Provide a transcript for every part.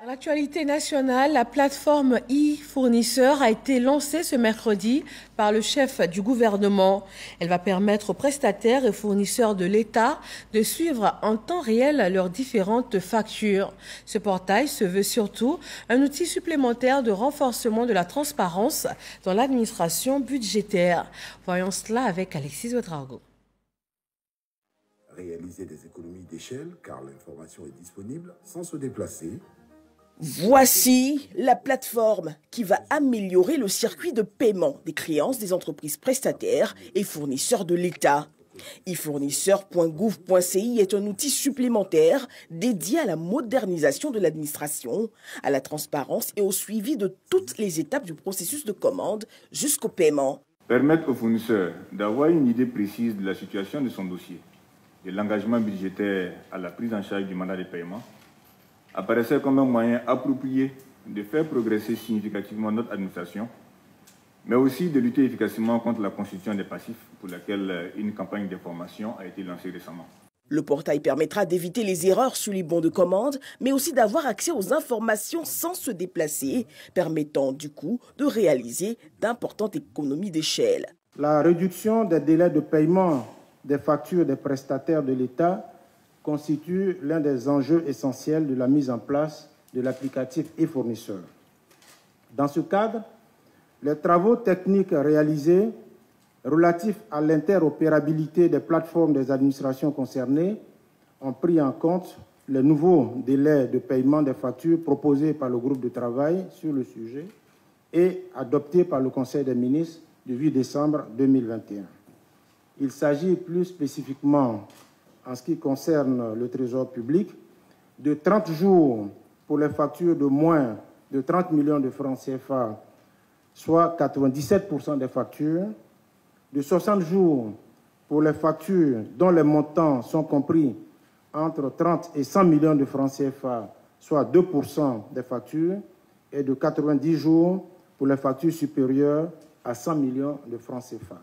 Dans l'actualité nationale, la plateforme e-fournisseur a été lancée ce mercredi par le chef du gouvernement. Elle va permettre aux prestataires et fournisseurs de l'État de suivre en temps réel leurs différentes factures. Ce portail se veut surtout un outil supplémentaire de renforcement de la transparence dans l'administration budgétaire. Voyons cela avec Alexis Ouedraogo. Réaliser des économies d'échelle car l'information est disponible sans se déplacer. Voici la plateforme qui va améliorer le circuit de paiement des créances des entreprises prestataires et fournisseurs de l'État. e-fournisseur.gouv.ci est un outil supplémentaire dédié à la modernisation de l'administration, à la transparence et au suivi de toutes les étapes du processus de commande jusqu'au paiement. Permettre au fournisseur d'avoir une idée précise de la situation de son dossier, de l'engagement budgétaire à la prise en charge du mandat de paiement, apparaissait comme un moyen approprié de faire progresser significativement notre administration, mais aussi de lutter efficacement contre la constitution des passifs, pour laquelle une campagne d'information a été lancée récemment. Le portail permettra d'éviter les erreurs sur les bons de commande, mais aussi d'avoir accès aux informations sans se déplacer, permettant du coup de réaliser d'importantes économies d'échelle. La réduction des délais de paiement des factures des prestataires de l'État constitue l'un des enjeux essentiels de la mise en place de l'applicatif e-fournisseur. Dans ce cadre, les travaux techniques réalisés relatifs à l'interopérabilité des plateformes des administrations concernées ont pris en compte les nouveaux délais de paiement des factures proposés par le groupe de travail sur le sujet et adoptés par le Conseil des ministres du 8 décembre 2021. Il s'agit plus spécifiquement, en ce qui concerne le Trésor public, de 30 jours pour les factures de moins de 30 millions de francs CFA, soit 97% des factures, de 60 jours pour les factures dont les montants sont compris entre 30 et 100 millions de francs CFA, soit 2% des factures, et de 90 jours pour les factures supérieures à 100 millions de francs CFA.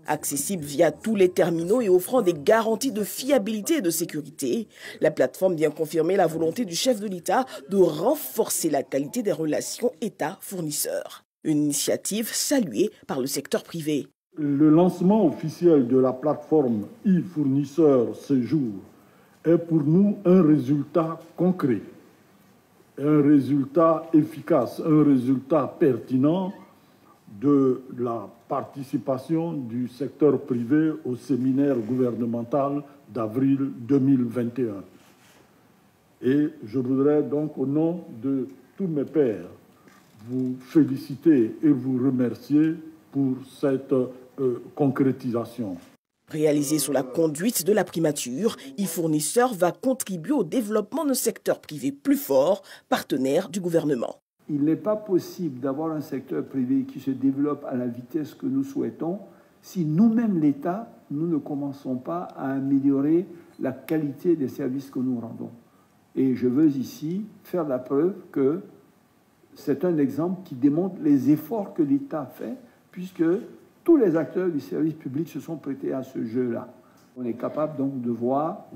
Accessible via tous les terminaux et offrant des garanties de fiabilité et de sécurité, la plateforme vient confirmer la volonté du chef de l'État de renforcer la qualité des relations État-fournisseur. Une initiative saluée par le secteur privé. Le lancement officiel de la plateforme e-fournisseur ce jour est pour nous un résultat concret, un résultat efficace, un résultat pertinent de la participation du secteur privé au séminaire gouvernemental d'avril 2021. Et je voudrais donc, au nom de tous mes pairs, vous féliciter et vous remercier pour cette concrétisation. Réalisé sous la conduite de la primature, e-fournisseur va contribuer au développement d'un secteur privé plus fort, partenaire du gouvernement. Il n'est pas possible d'avoir un secteur privé qui se développe à la vitesse que nous souhaitons si nous-mêmes, l'État, nous ne commençons pas à améliorer la qualité des services que nous rendons. Et je veux ici faire la preuve que c'est un exemple qui démontre les efforts que l'État fait, puisque tous les acteurs du service public se sont prêtés à ce jeu-là. On est capable donc de voir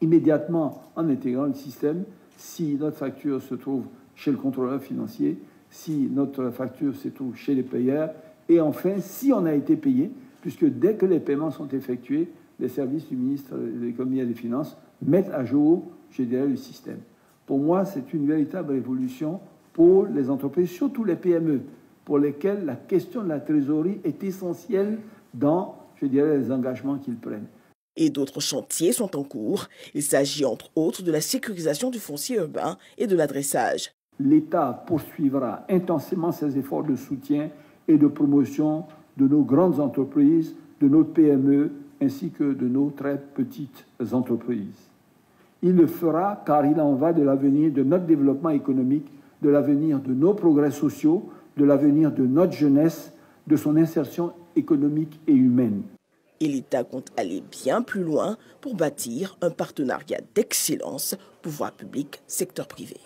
immédiatement, en intégrant le système, si notre facture se trouve chez le contrôleur financier, si notre facture se trouve chez les payeurs, et enfin, si on a été payé, puisque dès que les paiements sont effectués, les services du ministre de l'Économie et des Finances mettent à jour, je dirais, le système. Pour moi, c'est une véritable révolution pour les entreprises, surtout les PME, pour lesquelles la question de la trésorerie est essentielle dans, je dirais, les engagements qu'ils prennent. Et d'autres chantiers sont en cours. Il s'agit entre autres de la sécurisation du foncier urbain et de l'adressage. L'État poursuivra intensément ses efforts de soutien et de promotion de nos grandes entreprises, de nos PME, ainsi que de nos très petites entreprises. Il le fera car il en va de l'avenir de notre développement économique, de l'avenir de nos progrès sociaux, de l'avenir de notre jeunesse, de son insertion économique et humaine. Et l'État compte aller bien plus loin pour bâtir un partenariat d'excellence, pouvoir public, secteur privé.